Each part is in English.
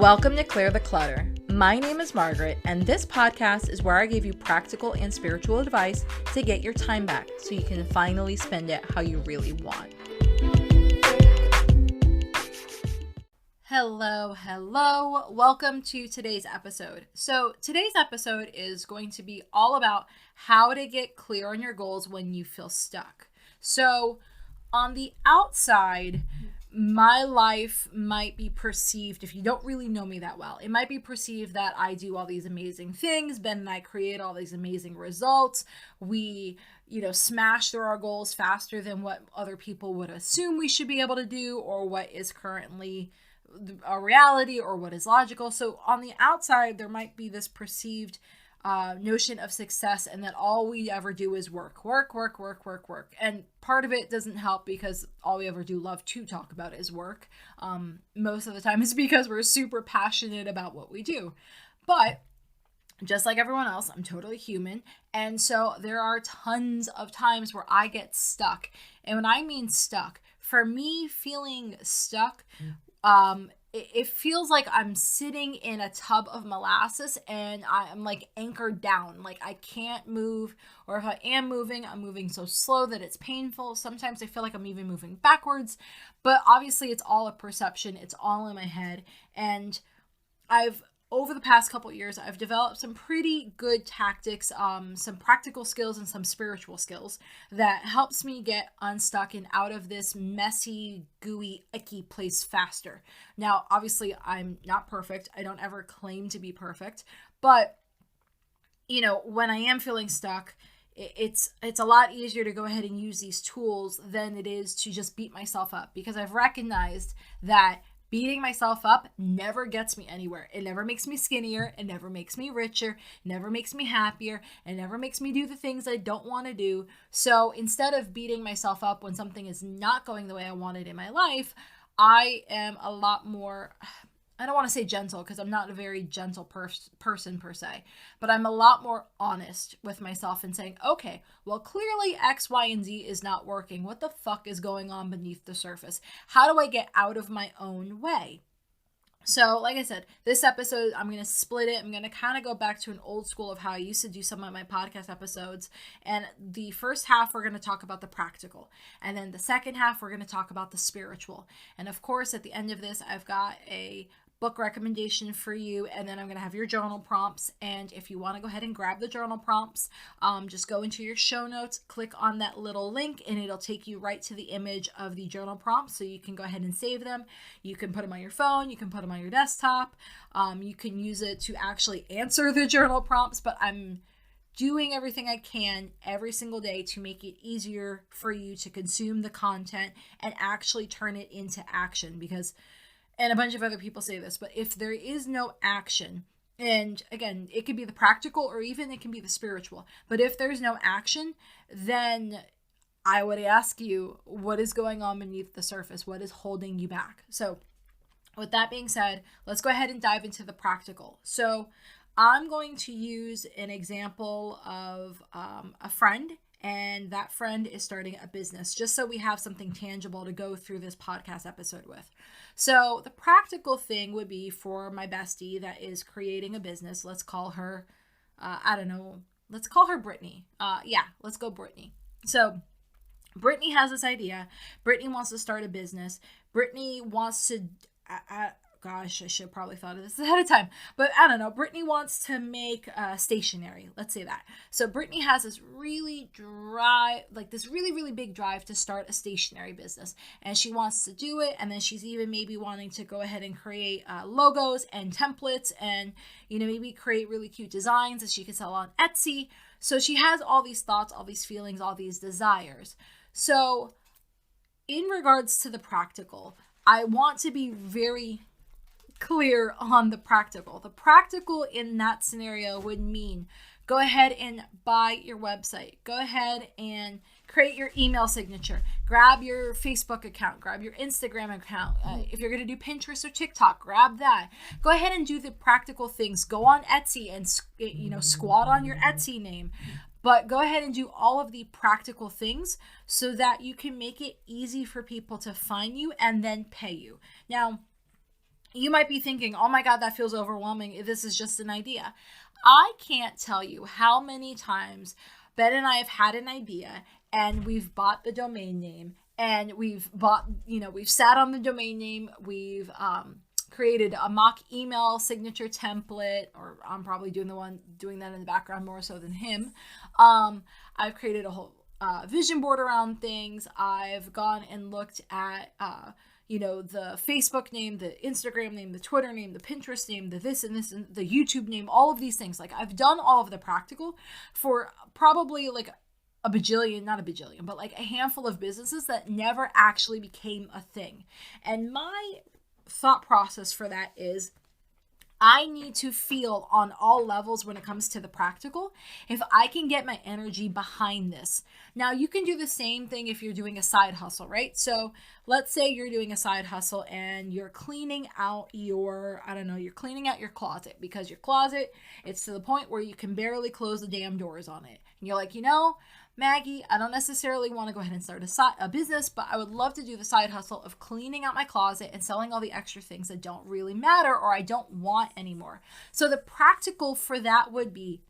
Welcome to Clear the Clutter. My name is Margaret, and this podcast is where I give you practical and spiritual advice to get your time back so you can finally spend it how you really want. Hello. Welcome to today's episode. So today's episode is going to be all about how to get clear on your goals when you feel stuck. So on the outside, my life might be perceived, if you don't really know me that well, it might be perceived that I do all these amazing things. Ben and I create all these amazing results. We, smash through our goals faster than what other people would assume we should be able to do, or what is currently a reality, or what is logical. So on the outside, there might be this perceived notion of success, and that all we ever do is work. And part of it doesn't help because all we ever do love to talk about is work. Most of the time it's because we're super passionate about what we do. But just like everyone else, I'm totally human. And so there are tons of times where I get stuck. And when I mean stuck, for me, feeling stuck, it feels like I'm sitting in a tub of molasses and I'm like anchored down. Like I can't move, or if I am moving, I'm moving so slow that it's painful. Sometimes I feel like I'm even moving backwards, but obviously it's all a perception. It's all in my head. And over the past couple of years, I've developed some pretty good tactics, some practical skills and some spiritual skills that helps me get unstuck and out of this messy, gooey, icky place faster. Now, obviously, I'm not perfect. I don't ever claim to be perfect. But, when I am feeling stuck, it's a lot easier to go ahead and use these tools than it is to just beat myself up, because I've recognized that beating myself up never gets me anywhere. It never makes me skinnier. It never makes me richer. It never makes me happier. It never makes me do the things I don't want to do. So instead of beating myself up when something is not going the way I wanted in my life, I am a lot more, I don't want to say gentle, because I'm not a very gentle person per se, but I'm a lot more honest with myself and saying, okay, well, clearly X, Y, and Z is not working. What the fuck is going on beneath the surface? How do I get out of my own way? So like I said, this episode, I'm going to split it. I'm going to kind of go back to an old school of how I used to do some of my podcast episodes. And the first half, we're going to talk about the practical. And then the second half, we're going to talk about the spiritual. And of course, at the end of this, I've got a book recommendation for you, and then I'm going to have your journal prompts. And if you want to go ahead and grab the journal prompts, just go into your show notes, click on that little link, and it'll take you right to the image of the journal prompts, so you can go ahead and save them. You can put them on your phone, you can put them on your desktop, you can use it to actually answer the journal prompts, but I'm doing everything I can every single day to make it easier for you to consume the content and actually turn it into action, because and a bunch of other people say this, but if there is no action, and again, it could be the practical or even it can be the spiritual, but if there's no action, then I would ask you, what is going on beneath the surface? What is holding you back? So with that being said, let's go ahead and dive into the practical. So I'm going to use an example of a friend, and that friend is starting a business, just so we have something tangible to go through this podcast episode with. So the practical thing would be for my bestie that is creating a business. Let's call her, let's call her Brittany. Let's go Brittany. So Brittany has this idea. Brittany wants to start a business. Brittany wants to, gosh, I should have probably thought of this ahead of time, but I don't know. Brittany wants to make stationery. Let's say that. So Brittany has this really big drive to start a stationery business, and she wants to do it. And then she's even maybe wanting to go ahead and create logos and templates, and maybe create really cute designs that she can sell on Etsy. So she has all these thoughts, all these feelings, all these desires. So in regards to the practical, I want to be very clear on the practical. The practical in that scenario would mean go ahead and buy your website. Go ahead and create your email signature. Grab your Facebook account. Grab your Instagram account. If you're going to do Pinterest or TikTok, grab that. Go ahead and do the practical things. Go on Etsy and squat on your Etsy name. But go ahead and do all of the practical things so that you can make it easy for people to find you and then pay you. Now, You might be thinking, oh my God, that feels overwhelming. This is just an idea. I can't tell you how many times Ben and I have had an idea and we've bought the domain name and we've bought, we've sat on the domain name, we've created a mock email signature template, or I'm probably doing that in the background more so than him. I've created a whole vision board around things. I've gone and looked at the Facebook name, the Instagram name, the Twitter name, the Pinterest name, the this and this, and the YouTube name, all of these things. Like, I've done all of the practical for probably like a bajillion, not a bajillion, but like a handful of businesses that never actually became a thing. And my thought process for that is, I need to feel on all levels when it comes to the practical, if I can get my energy behind this. Now, you can do the same thing if you're doing a side hustle, right? So let's say you're doing a side hustle and you're cleaning out your closet, because your closet, it's to the point where you can barely close the damn doors on it. And you're like, Maggie, I don't necessarily want to go ahead and start a business, but I would love to do the side hustle of cleaning out my closet and selling all the extra things that don't really matter or I don't want anymore. So the practical for that would be,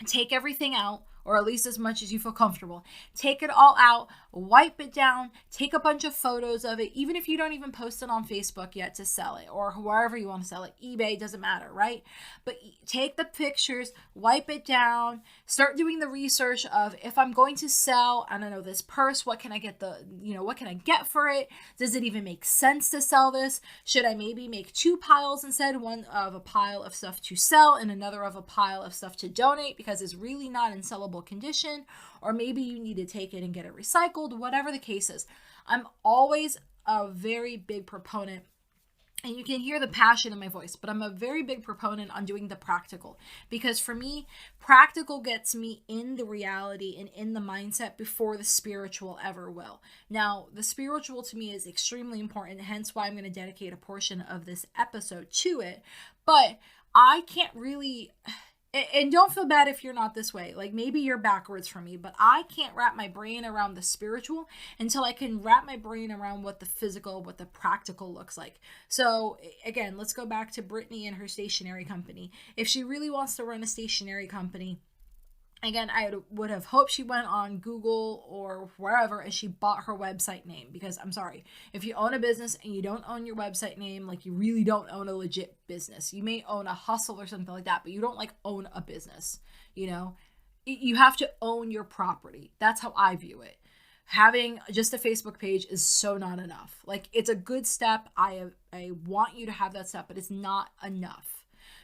take everything out, or at least as much as you feel comfortable. Take it all out, wipe it down, take a bunch of photos of it, even if you don't even post it on Facebook yet to sell it, or wherever you want to sell it, eBay, doesn't matter, right? But take the pictures, wipe it down, start doing the research of, if I'm going to sell, this purse, what can I get for it? Does it even make sense to sell this? Should I maybe make two piles instead, one of a pile of stuff to sell and another of a pile of stuff to donate because it's really not in sellable condition, or maybe you need to take it and get it recycled, whatever the case is. I'm always a very big proponent, and you can hear the passion in my voice, but I'm a very big proponent on doing the practical, because for me, practical gets me in the reality and in the mindset before the spiritual ever will. Now, the spiritual to me is extremely important, hence why I'm going to dedicate a portion of this episode to it, but I can't really... And don't feel bad if you're not this way. Like, maybe you're backwards from me, but I can't wrap my brain around the spiritual until I can wrap my brain around what the physical, what the practical looks like. So again, let's go back to Brittany and her stationery company. If she really wants to run a stationery company, again, I would have hoped she went on Google or wherever and she bought her website name, because I'm sorry, if you own a business and you don't own your website name, like, you really don't own a legit business. You may own a hustle or something like that, but you don't own a business. You have to own your property. That's how I view it. Having just a Facebook page is so not enough. Like, it's a good step. I want you to have that step, but it's not enough.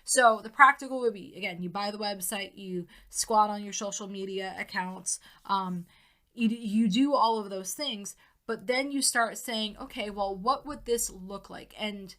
So the practical would be, again, you buy the website, you squat on your social media accounts, you do all of those things, but then you start saying, okay, well, what would this look like? And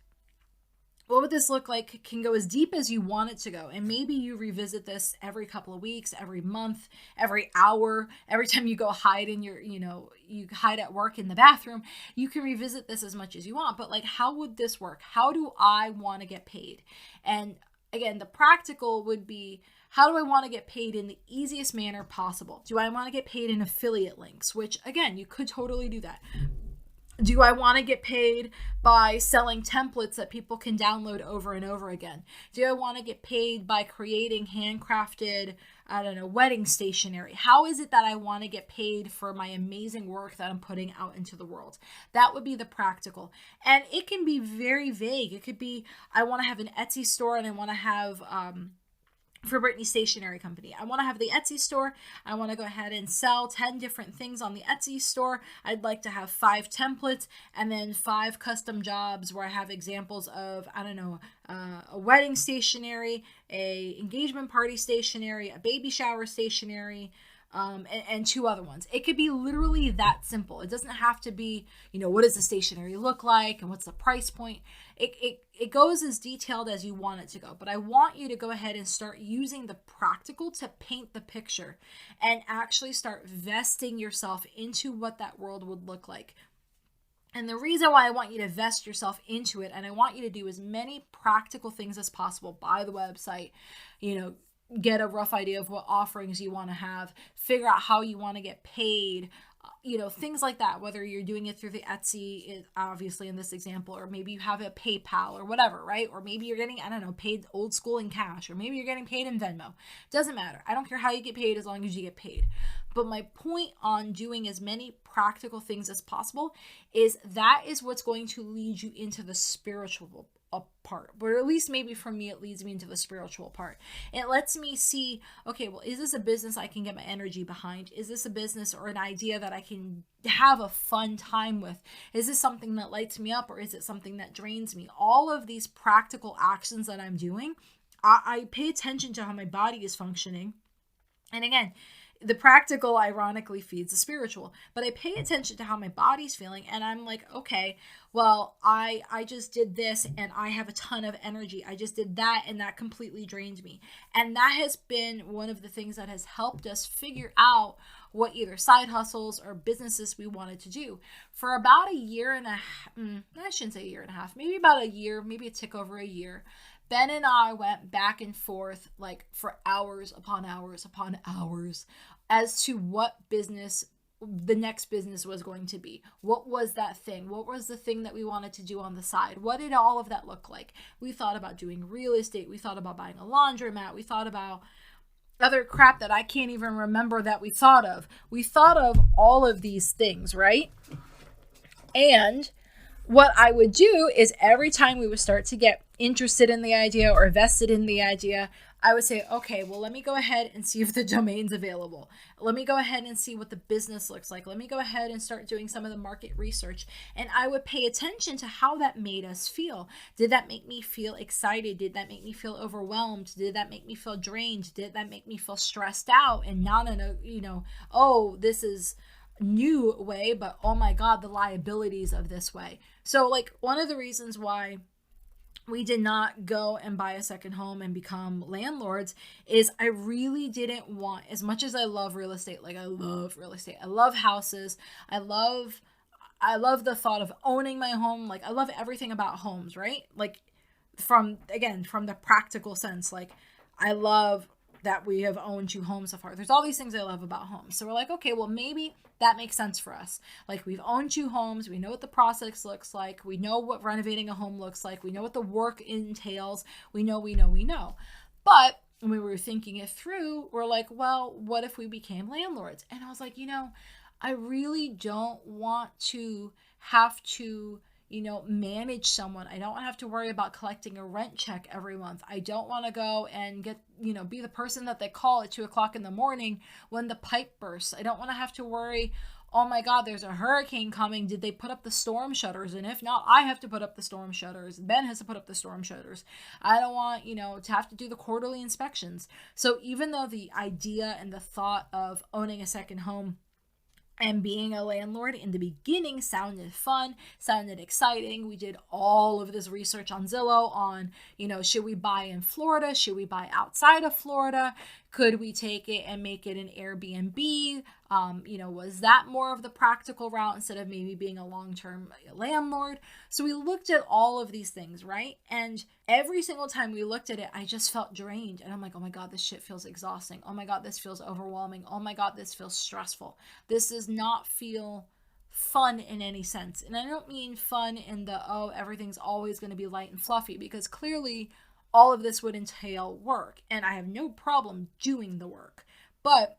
what would this look like can go as deep as you want it to go. And maybe you revisit this every couple of weeks, every month, every hour, every time you go hide in your, you hide at work in the bathroom, you can revisit this as much as you want. But how would this work? How do I want to get paid? And again, the practical would be, how do I want to get paid in the easiest manner possible? Do I want to get paid in affiliate links? Which, again, you could totally do that. Do I want to get paid by selling templates that people can download over and over again? Do I want to get paid by creating handcrafted, wedding stationery? How is it that I want to get paid for my amazing work that I'm putting out into the world? That would be the practical. And it can be very vague. It could be, I want to have an Etsy store and I want to have... for Brittany Stationery Company, I want to have the Etsy store. I want to go ahead and sell 10 different things on the Etsy store. I'd like to have 5 templates and then 5 custom jobs where I have examples of, a wedding stationery, a engagement party stationery, a baby shower stationery, and 2 other ones. It could be literally that simple. It doesn't have to be, what does the stationery look like and what's the price point? It goes as detailed as you want it to go. But I want you to go ahead and start using the practical to paint the picture and actually start vesting yourself into what that world would look like. And the reason why I want you to vest yourself into it, and I want you to do as many practical things as possible, buy the website, get a rough idea of what offerings you want to have, figure out how you want to get paid, things like that, whether you're doing it through the Etsy, obviously in this example, or maybe you have a PayPal or whatever, right? Or maybe you're getting, I don't know, paid old school in cash, or maybe you're getting paid in Venmo. Doesn't matter. I don't care how you get paid as long as you get paid. But my point on doing as many practical things as possible is that is what's going to lead you into the spiritual part, or at least maybe for me, it leads me into the spiritual part. It lets me see, okay, well, is this a business I can get my energy behind? Is this a business or an idea that I can have a fun time with? Is this something that lights me up, or is it something that drains me? All of these practical actions that I'm doing, I pay attention to how my body is functioning. And again, the practical ironically feeds the spiritual, but I pay attention to how my body's feeling, and I'm like, okay, well, I just did this and I have a ton of energy. I just did that and that completely drained me. And that has been one of the things that has helped us figure out what either side hustles or businesses we wanted to do. For about a year and a half, I shouldn't say a year and a half, maybe about a year, maybe a tick over a year, Ben and I went back and forth like for hours upon hours upon hours as to what business the next business was going to be. What was that thing? What was the thing that we wanted to do on the side? What did all of that look like? We thought about doing real estate. We thought about buying a laundromat. We thought about other crap that I can't even remember that we thought of. We thought of all of these things, right? And what I would do is every time we would start to get interested in the idea or vested in the idea, I would say, okay, well, let me go ahead and see if the domain's available. Let me go ahead and see what the business looks like. Let me go ahead and start doing some of the market research. And I would pay attention to how that made us feel. Did that make me feel excited? Did that make me feel overwhelmed? Did that make me feel drained? Did that make me feel stressed out and not in a, oh, this is new way, but oh my God, the liabilities of this way. So like one of the reasons why we did not go and buy a second home and become landlords is I really didn't want, as much as I love real estate, like I love real estate, I love houses, I love the thought of owning my home, like I love everything about homes, right? Like from the practical sense, like I love that we have owned 2 homes so far. There's all these things I love about homes. So we're like, okay, well, maybe that makes sense for us. Like we've owned 2 homes. We know what the process looks like. We know what renovating a home looks like. We know what the work entails. We know. But when we were thinking it through, we're like, well, what if we became landlords? And I was like, I really don't want to have to manage someone. I don't have to worry about collecting a rent check every month. I don't want to go and get, be the person that they call at 2:00 in the morning when the pipe bursts. I don't want to have to worry, oh my God, there's a hurricane coming. Did they put up the storm shutters? And if not, I have to put up the storm shutters. Ben has to put up the storm shutters. I don't want, to have to do the quarterly inspections. So even though the idea and the thought of owning a second home and being a landlord in the beginning sounded fun, sounded exciting. We did all of this research on Zillow on, should we buy in Florida? Should we buy outside of Florida? Could we take it and make it an Airbnb? Was that more of the practical route instead of maybe being a long-term landlord? So we looked at all of these things, right? And every single time we looked at it, I just felt drained. And I'm like, oh my God, this shit feels exhausting. Oh my God, this feels overwhelming. Oh my God, this feels stressful. This does not feel fun in any sense. And I don't mean fun in the, everything's always going to be light and fluffy, because clearly all of this would entail work, and I have no problem doing the work. But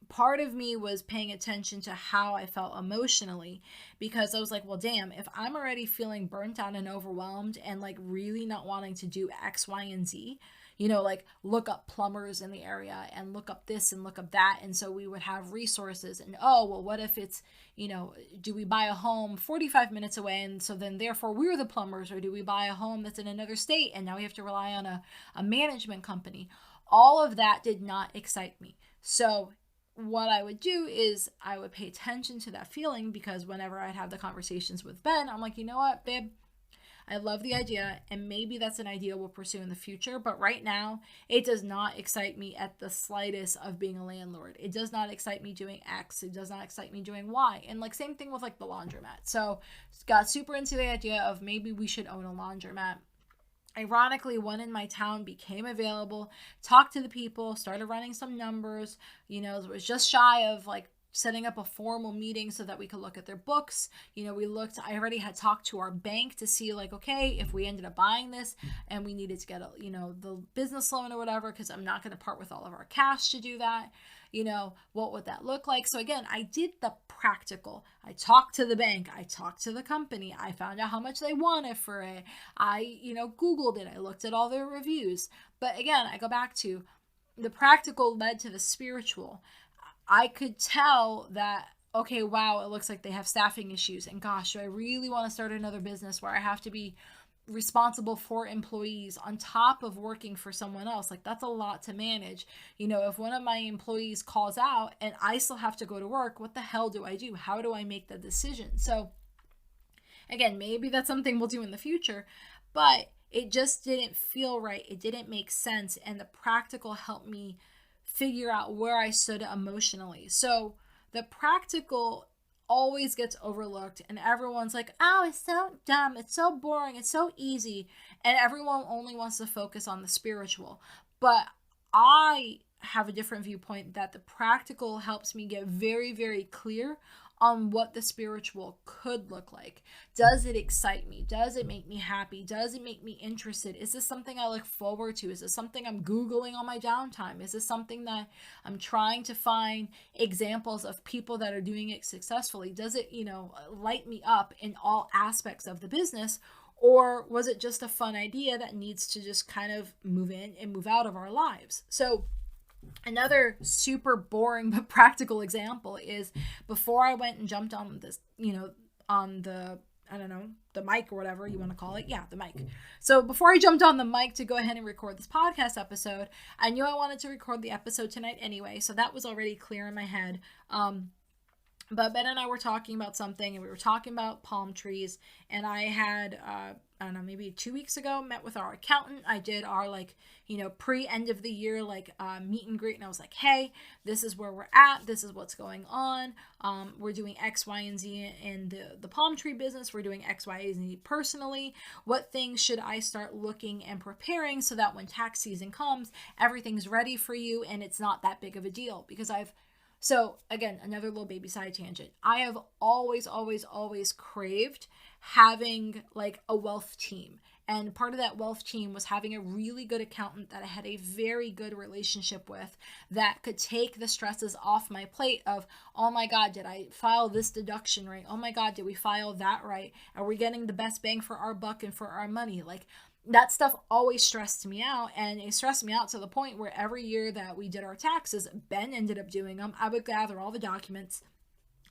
part of me was paying attention to how I felt emotionally, because I was like, well, damn, if I'm already feeling burnt out and overwhelmed and like really not wanting to do X, Y, and Z, like look up plumbers in the area and look up this and look up that. And so we would have resources and, what if it's, do we buy a home 45 minutes away? And so then therefore we're the plumbers, or do we buy a home that's in another state and now we have to rely on a management company? All of that did not excite me. So what I would do is I would pay attention to that feeling, because whenever I'd have the conversations with Ben, I'm like, you know what, babe? I love the idea, and maybe that's an idea we'll pursue in the future, but right now, it does not excite me at the slightest of being a landlord. It does not excite me doing X. It does not excite me doing Y. And like same thing with like the laundromat. So got super into the idea of maybe we should own a laundromat. Ironically, one in my town became available, talked to the people, started running some numbers, it was just shy of like setting up a formal meeting so that we could look at their books. I already had talked to our bank to see like, okay, if we ended up buying this and we needed to get the business loan or whatever, because I'm not going to part with all of our cash to do that. What would that look like? So again, I did the practical. I talked to the bank. I talked to the company. I found out how much they wanted for it. I, Googled it. I looked at all their reviews. But again, I go back to the practical led to the spiritual. I could tell that, okay, wow, it looks like they have staffing issues. And gosh, do I really want to start another business where I have to be responsible for employees on top of working for someone else? Like, that's a lot to manage. If one of my employees calls out and I still have to go to work, what the hell do I do? How do I make the decision? So again, maybe that's something we'll do in the future, but it just didn't feel right. It didn't make sense. And the practical helped me figure out where I stood emotionally. So the practical always gets overlooked, and everyone's like, oh, it's so dumb, it's so boring, it's so easy, and everyone only wants to focus on the spiritual. But I have a different viewpoint, that the practical helps me get very, very clear on what the spiritual could look like. Does it excite me? Does it make me happy? Does it make me interested? Is this something I look forward to? Is this something I'm Googling on my downtime? Is this something that I'm trying to find examples of people that are doing it successfully? Does it, light me up in all aspects of the business? Or was it just a fun idea that needs to just kind of move in and move out of our lives? So another super boring but practical example is, before I went and jumped on this, on the, I don't know, the mic or whatever you want to call it. Yeah, the mic. So before I jumped on the mic to go ahead and record this podcast episode, I knew I wanted to record the episode tonight anyway. So that was already clear in my head. But Ben and I were talking about something, and we were talking about palm trees, and I had, I don't know, maybe 2 weeks ago, met with our accountant. I did our pre-end of the year, meet and greet. And I was like, hey, this is where we're at. This is what's going on. We're doing X, Y, and Z in the palm tree business. We're doing X, Y, and Z personally. What things should I start looking and preparing so that when tax season comes, everything's ready for you and it's not that big of a deal? Because so again, another little baby side tangent. I have always, always, always craved having a wealth team. And part of that wealth team was having a really good accountant that I had a very good relationship with, that could take the stresses off my plate of, oh my God, did I file this deduction right? Oh my God, did we file that right? Are we getting the best bang for our buck and for our money? That stuff always stressed me out, and it stressed me out to the point where every year that we did our taxes, Ben ended up doing them. I would gather all the documents,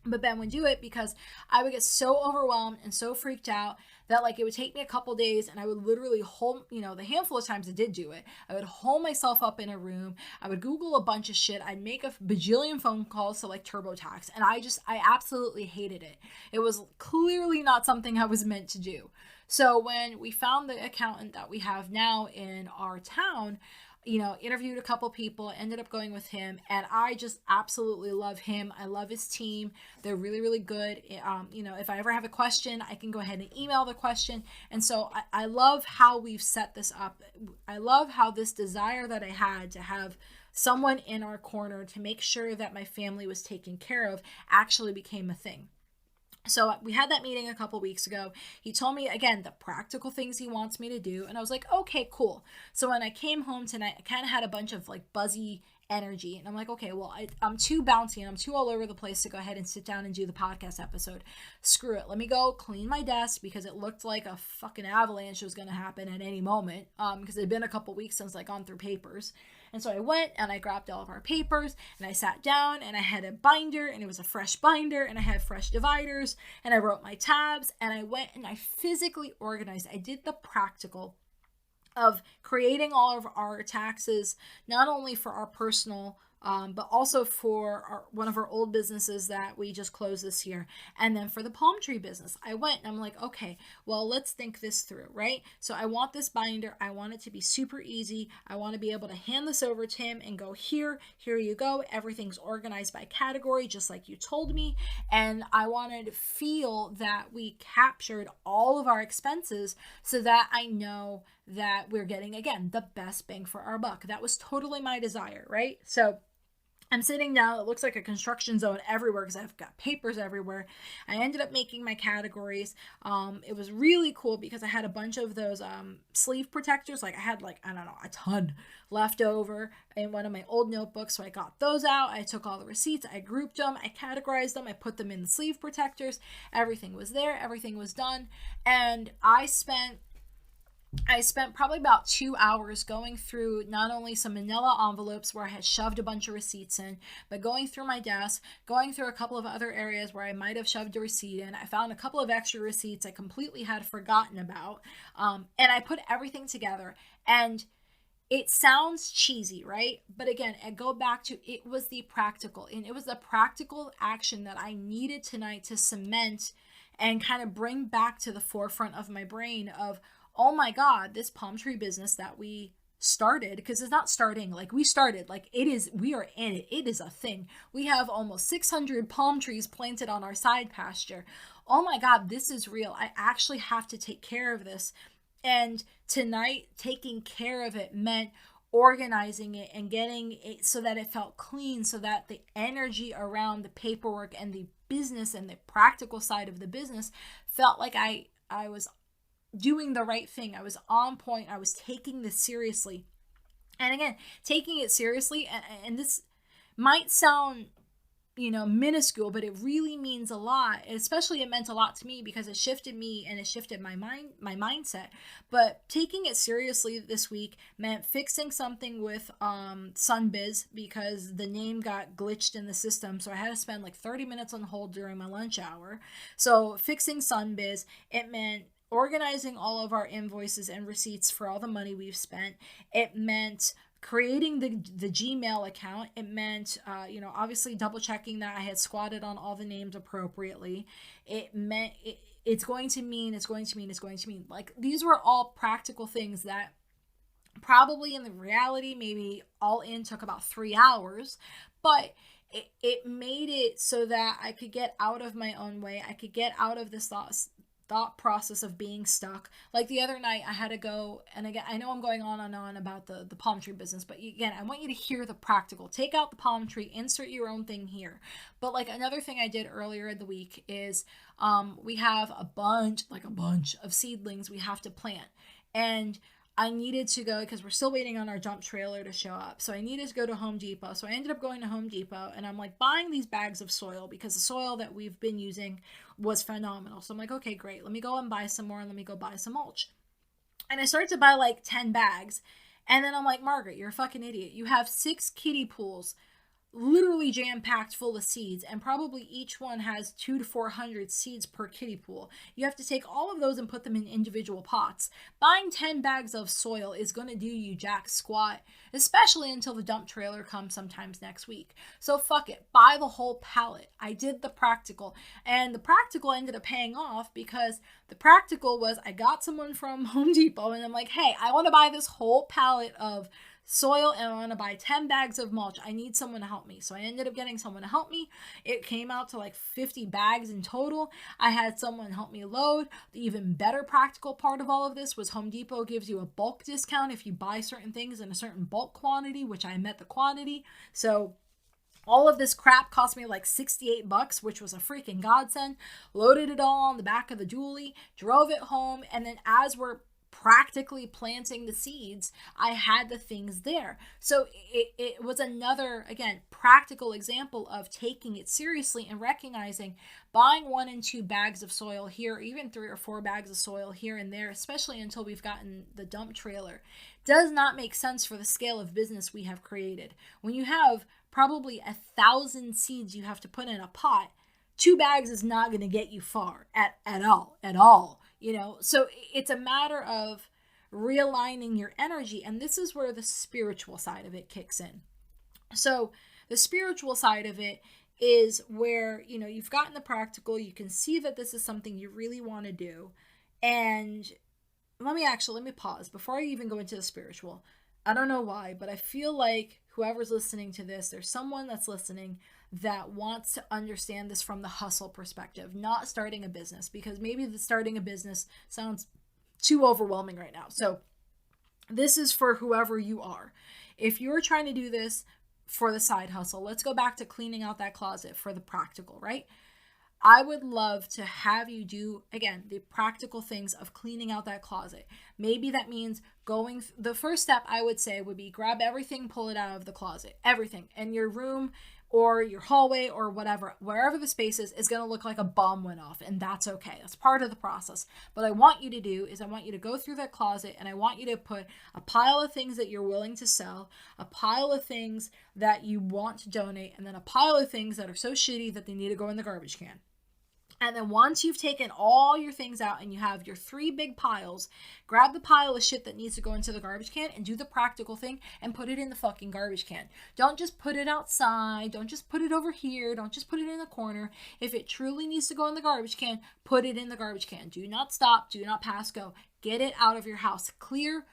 but Ben would do it because I would get so overwhelmed and so freaked out that it would take me a couple days, and I would literally hold, the handful of times I did do it, I would hold myself up in a room. I would Google a bunch of shit. I'd make a bajillion phone calls to TurboTax, and I absolutely hated it. It was clearly not something I was meant to do. So when we found the accountant that we have now in our town, interviewed a couple people, ended up going with him, and I just absolutely love him. I love his team. They're really, really good. If I ever have a question, I can go ahead and email the question. And so I love how we've set this up. I love how this desire that I had to have someone in our corner to make sure that my family was taken care of actually became a thing. So we had that meeting a couple weeks ago. He told me, again, the practical things he wants me to do. And I was like, okay, cool. So when I came home tonight, I kind of had a bunch of buzzy energy. And I'm like, okay, well, I'm too bouncy and I'm too all over the place to go ahead and sit down and do the podcast episode. Screw it. Let me go clean my desk, because it looked like a fucking avalanche was going to happen at any moment. Because it had been a couple weeks since I gone through papers. And so I went and I grabbed all of our papers and I sat down and I had a binder, and it was a fresh binder, and I had fresh dividers, and I wrote my tabs, and I went and I physically organized. I did the practical of creating all of our taxes, not only for our personal, but also for one of our old businesses that we just closed this year. And then for the palm tree business, I went and I'm like, okay, well, let's think this through, right? So I want this binder. I want it to be super easy. I want to be able to hand this over to him and go, here you go. Everything's organized by category, just like you told me. And I wanted to feel that we captured all of our expenses so that I know that we're getting, again, the best bang for our buck. That was totally my desire, right? So I'm sitting down. It looks like a construction zone everywhere because I've got papers everywhere. I ended up making my categories. It was really cool because I had a bunch of those sleeve protectors. Like I had I don't know, a ton left over in one of my old notebooks. So I got those out. I took all the receipts. I grouped them. I categorized them. I put them in the sleeve protectors. Everything was there. Everything was done. And I spent probably about 2 hours going through not only some manila envelopes where I had shoved a bunch of receipts in, but going through my desk, going through a couple of other areas where I might have shoved a receipt in. I found a couple of extra receipts I completely had forgotten about. And I put everything together. And it sounds cheesy, right? But again, I go back to it was the practical, and it was the practical action that I needed tonight to cement and kind of bring back to the forefront of my brain of, oh my God, this palm tree business that we started, because it's not starting, like we started, like it is, we are in it. It is a thing. We have almost 600 palm trees planted on our side pasture. Oh my God, this is real. I actually have to take care of this. And tonight, taking care of it meant organizing it and getting it so that it felt clean, so that the energy around the paperwork and the business and the practical side of the business felt like I was doing the right thing. I was on point. I was taking this seriously. And again, taking it seriously, and this might sound, minuscule, but it really means a lot. Especially it meant a lot to me because it shifted me and it shifted my mindset. But taking it seriously this week meant fixing something with Sunbiz because the name got glitched in the system. So I had to spend like 30 minutes on hold during my lunch hour. So fixing Sunbiz, it meant organizing all of our invoices and receipts for all the money we've spent. It meant creating the Gmail account. It meant, obviously double checking that I had squatted on all the names appropriately. It meant it's going to mean. Like these were all practical things that probably in the reality, maybe all in took about 3 hours, but it made it so that I could get out of my own way. I could get out of this thought process of being stuck. Like the other night I had to go, and again, I know I'm going on and on about the palm tree business, but again, I want you to hear the practical. Take out the palm tree, insert your own thing here. But like another thing I did earlier in the week is we have a bunch of seedlings we have to plant. And I needed to go because we're still waiting on our dump trailer to show up. So I needed to go to Home Depot. So I ended up going to Home Depot and I'm like buying these bags of soil because the soil that we've been using was phenomenal. So I'm like, okay, great. Let me go and buy some more and let me go buy some mulch. And I started to buy like 10 bags. And then I'm like, Margaret, you're a fucking idiot. You have 6 kiddie pools literally jam-packed full of seeds, and probably each one has 200 to 400 seeds per kiddie pool. You have to take all of those and put them in individual pots. Buying 10 bags of soil is going to do you jack squat, especially until the dump trailer comes sometimes next week. So fuck it, buy the whole pallet. I did the practical, and the practical ended up paying off because the practical was I got someone from Home Depot and I'm like, hey, I want to buy this whole pallet of soil and I want to buy 10 bags of mulch. I need someone to help me. So I ended up getting someone to help me. It came out to like 50 bags in total. I had someone help me load. The even better practical part of all of this was Home Depot gives you a bulk discount if you buy certain things in a certain bulk quantity, which I met the quantity. So all of this crap cost me like $68, which was a freaking godsend. Loaded it all on the back of the dually, drove it home, and then as we're practically planting the seeds, I had the things there. So it was another, again, practical example of taking it seriously and recognizing buying 1 and 2 bags of soil here, even 3 or 4 bags of soil here and there, especially until we've gotten the dump trailer, does not make sense for the scale of business we have created. When you have probably 1,000 seeds you have to put in a pot, 2 bags is not going to get you far at all. So it's a matter of realigning your energy. And this is where the spiritual side of it kicks in. So the spiritual side of it is where, you've gotten the practical, you can see that this is something you really want to do. And let me pause before I even go into the spiritual. I don't know why, but I feel like whoever's listening to this, there's someone that's listening that wants to understand this from the hustle perspective, not starting a business, because maybe the starting a business sounds too overwhelming right now. So this is for whoever you are. If you're trying to do this for the side hustle. Let's go back to cleaning out that closet for the practical, right? I would love to have you do, again, the practical things of cleaning out that closet. Maybe that means the first step I would say would be grab everything, pull it out of the closet. Everything in your room or your hallway or whatever, wherever the space is going to look like a bomb went off, and that's okay. That's part of the process. What I want you to do is I want you to go through that closet and I want you to put a pile of things that you're willing to sell, a pile of things that you want to donate, and then a pile of things that are so shitty that they need to go in the garbage can. And then once you've taken all your things out and you have your 3 big piles, grab the pile of shit that needs to go into the garbage can and do the practical thing and put it in the fucking garbage can. Don't just put it outside. Don't just put it over here. Don't just put it in the corner. If it truly needs to go in the garbage can, put it in the garbage can. Do not stop. Do not pass go. Get it out of your house. Clear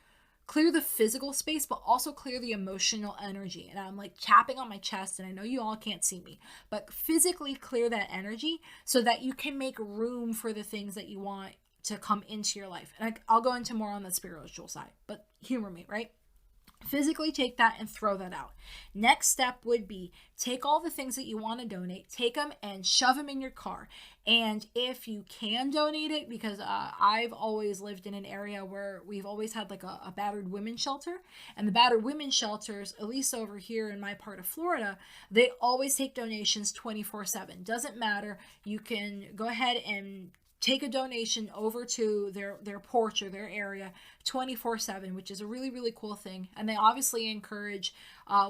the physical space, but also clear the emotional energy. And I'm like tapping on my chest, and I know you all can't see me, but physically clear that energy so that you can make room for the things that you want to come into your life. And I'll go into more on the spiritual side, but humor me, right? Physically take that and throw that out. Next step would be take all the things that you want to donate, take them and shove them in your car. And if you can donate it, because I've always lived in an area where we've always had like a battered women's shelter, and the battered women's shelters, at least over here in my part of Florida, they always take donations 24/7. Doesn't matter. You can go ahead and take a donation over to their porch or their area 24/7, which is a really, really cool thing. And they obviously encourage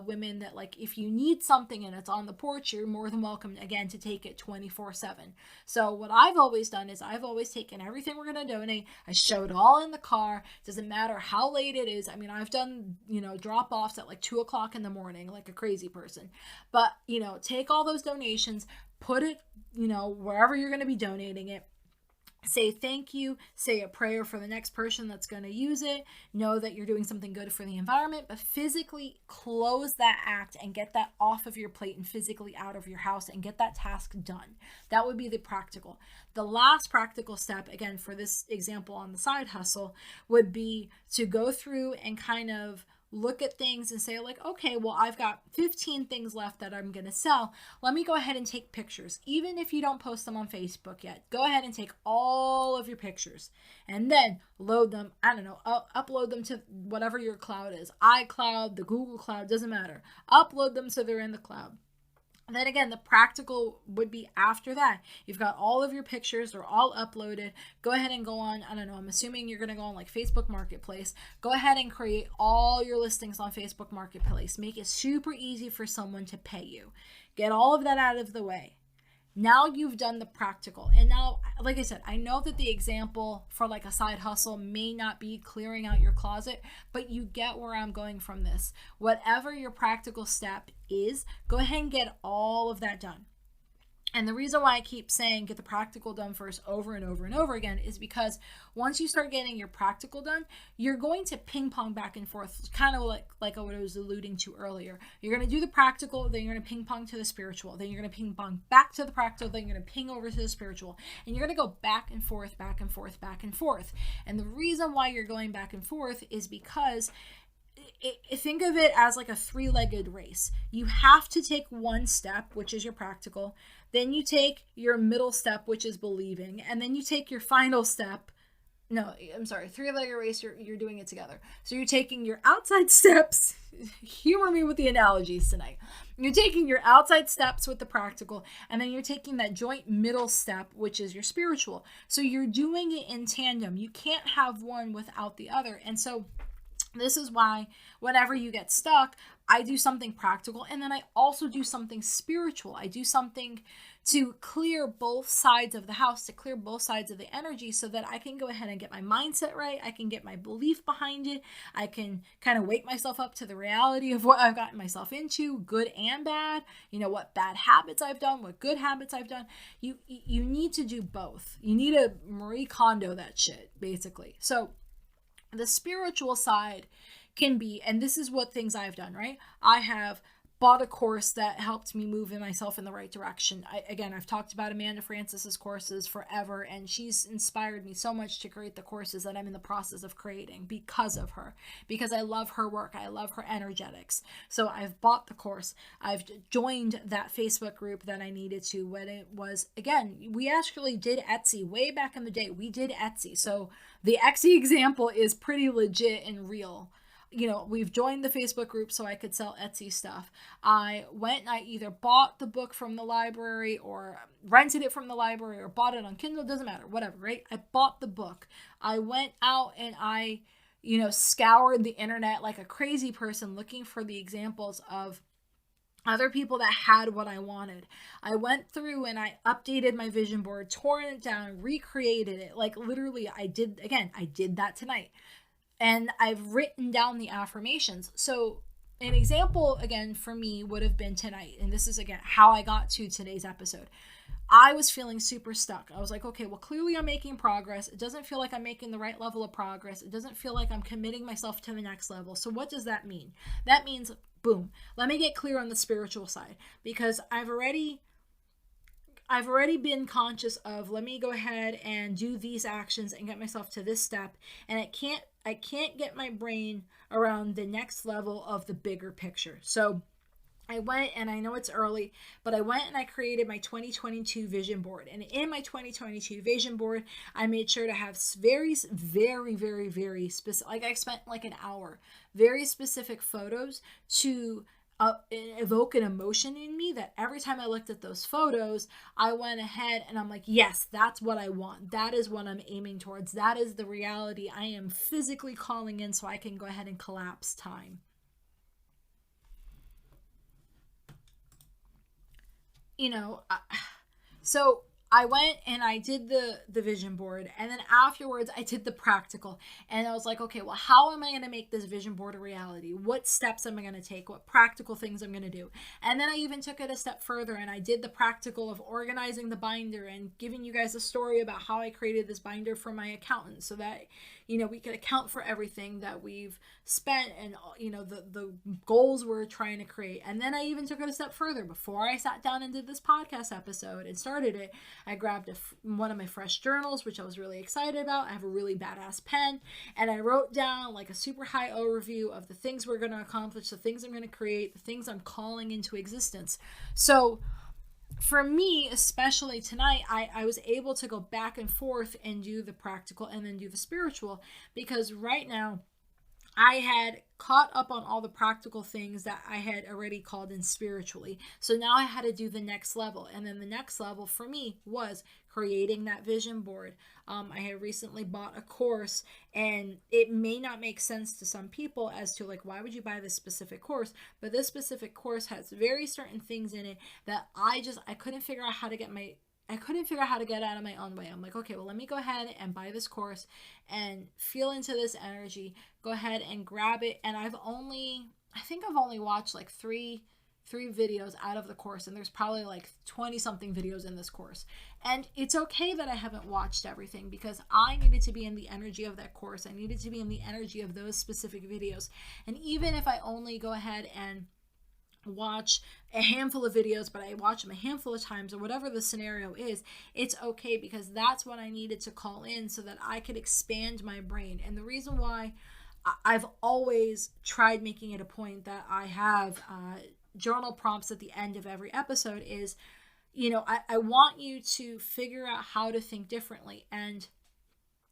women that, like, if you need something and it's on the porch, you're more than welcome, again, to take it 24/7. So what I've always done is I've always taken everything we're going to donate. I show it all in the car. Doesn't matter how late it is. I mean, I've done, drop-offs at like 2 o'clock in the morning, like a crazy person. But, take all those donations, put it, wherever you're going to be donating it. Say thank you, say a prayer for the next person that's going to use it, know that you're doing something good for the environment, but physically close that act and get that off of your plate and physically out of your house and get that task done. That would be the practical. The last practical step, again, for this example on the side hustle, would be to go through and kind of look at things and say, like, okay, well, I've got 15 things left that I'm going to sell. Let me go ahead and take pictures. Even if you don't post them on Facebook yet, go ahead and take all of your pictures and then load them. I don't know, upload them to whatever your cloud is. iCloud, the Google Cloud, doesn't matter. Upload them so they're in the cloud. And then again, the practical would be after that. You've got all of your pictures, they're all uploaded. Go ahead and go on, I don't know, I'm assuming you're going to go on like Facebook Marketplace. Go ahead and create all your listings on Facebook Marketplace. Make it super easy for someone to pay you. Get all of that out of the way. Now you've done the practical. And now, like I said, I know that the example for like a side hustle may not be clearing out your closet, but you get where I'm going from this. Whatever your practical step is, go ahead and get all of that done. And the reason why I keep saying get the practical done first over and over and over again is because once you start getting your practical done, you're going to ping pong back and forth, kind of like what I was alluding to earlier. You're going to do the practical, then you're going to ping pong to the spiritual, then you're going to ping pong back to the practical, then you're going to ping over to the spiritual, and you're going to go back and forth, back and forth, back and forth. And the reason why you're going back and forth is because think of it as like a 3-legged race. You have to take one step, which is your practical. Then you take your middle step, which is believing. And then you take your final step. No, I'm sorry. 3-legged race, you're doing it together. So you're taking your outside steps. Humor me with the analogies tonight. You're taking your outside steps with the practical, and then you're taking that joint middle step, which is your spiritual. So you're doing it in tandem. You can't have one without the other. And so this is why whenever you get stuck, I do something practical, and then I also do something spiritual. I do something to clear both sides of the house, to clear both sides of the energy, so that I can go ahead and get my mindset right. I can get my belief behind it. I can kind of wake myself up to the reality of what I've gotten myself into, good and bad. What bad habits I've done, what good habits I've done. You need to do both. You need to Marie Kondo that shit, basically. So the spiritual side can be, and this is what things I've done, right? I have bought a course that helped me move myself in the right direction. I've talked about Amanda Francis's courses forever, and she's inspired me so much to create the courses that I'm in the process of creating because of her, because I love her work. I love her energetics. So I've bought the course. I've joined that Facebook group that I needed to when it was, again, we actually did Etsy way back in the day. We did Etsy. So the Etsy example is pretty legit and real. We've joined the Facebook group so I could sell Etsy stuff. I went and I either bought the book from the library or rented it from the library or bought it on Kindle, doesn't matter, whatever, right? I bought the book. I went out and I, scoured the internet like a crazy person looking for the examples of other people that had what I wanted. I went through and I updated my vision board, tore it down, recreated it. Like literally I did that tonight. And I've written down the affirmations. So an example, again, for me would have been tonight. And this is, again, how I got to today's episode. I was feeling super stuck. I was like, okay, well, clearly I'm making progress. It doesn't feel like I'm making the right level of progress. It doesn't feel like I'm committing myself to the next level. So what does that mean? That means, boom, let me get clear on the spiritual side, because I've already been conscious of, let me go ahead and do these actions and get myself to this step. And I can't get my brain around the next level of the bigger picture. So I went, and I know it's early, but I went and I created my 2022 vision board. And in my 2022 vision board, I made sure to have very, very, very, very specific, like I spent like an hour, very specific photos to evoke an emotion in me that every time I looked at those photos, I went ahead and I'm like, yes, that's what I want. That is what I'm aiming towards. That is the reality I am physically calling in, so I can go ahead and collapse time. So I went and I did the vision board, and then afterwards I did the practical, and I was like, okay, well, how am I going to make this vision board a reality? What steps am I going to take? What practical things I'm going to do? And then I even took it a step further, and I did the practical of organizing the binder and giving you guys a story about how I created this binder for my accountant, so that we could account for everything that we've spent and the goals we're trying to create. And then I even took it a step further. Before I sat down and did this podcast episode and started it, I grabbed one of my fresh journals, which I was really excited about. I have a really badass pen, and I wrote down like a super high overview of the things we're going to accomplish, the things I'm going to create, the things I'm calling into existence. So for me, especially tonight, I was able to go back and forth and do the practical and then do the spiritual, because right now I had caught up on all the practical things that I had already called in spiritually. So now I had to do the next level. And then the next level for me was creating that vision board. I had recently bought a course, and it may not make sense to some people as to like, why would you buy this specific course? But this specific course has very certain things in it that I couldn't figure out how to get out of my own way. I'm like, okay, well, let me go ahead and buy this course and feel into this energy, go ahead and grab it. And I think I've only watched like three videos out of the course, and there's probably like 20 something videos in this course. And it's okay that I haven't watched everything, because I needed to be in the energy of that course. I needed to be in the energy of those specific videos. And even if I only go ahead and watch a handful of videos, but I watch them a handful of times, or whatever the scenario is, it's okay, because that's what I needed to call in so that I could expand my brain. And the reason why I've always tried making it a point that I have journal prompts at the end of every episode is, I want you to figure out how to think differently. And